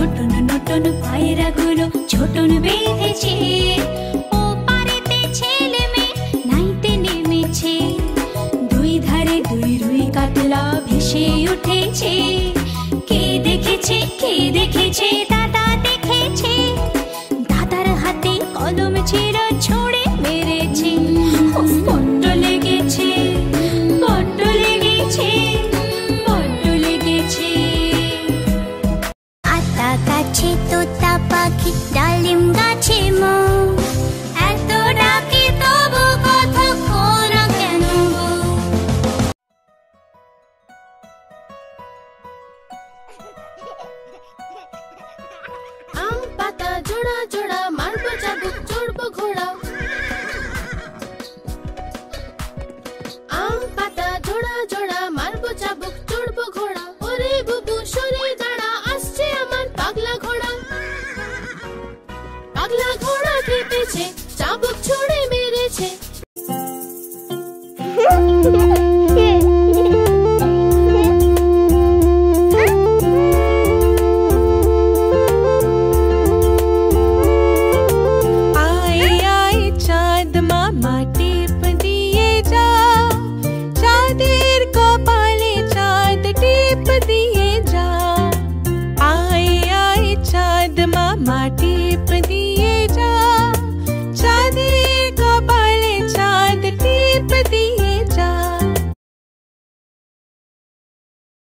নতুন নতুন পায়রাগুলো ছোটন বেঁধেছে। ও পারেতে ছেলে মেয়ে নাইতে নেমেছে, দুই ধারে দুই রুই কাতলা ভেসে উঠেছে। কে দেখেছে, কে দেখেছে, দাদা দেখেছে। দাদার হাতে কলম ছেঁড়া ছুঁড়ে মেরেছে। বড্ড লেগেছে, বড্ড লেগেছে, বড্ড লেগেছে। আতা গাছে তোতা পাখি, ডালিম গাছে মো, এত ডাকে তবু কথা কোনা কেন গো? আম পাতা জোড়া জোড়া, মারবো চাবুক চড়বো ঘোড়া। আম পাতা জোড়া জোড়া, মারবো চাবুক চড়বো ঘোড়া। ওরে বুবু সরে দাঁড়া, আসছে আমার পাগলা ঘোড়া। পাগলা ঘোড়া খেপেছে, চাবুক ছুঁড়ে মেরেছে। माटी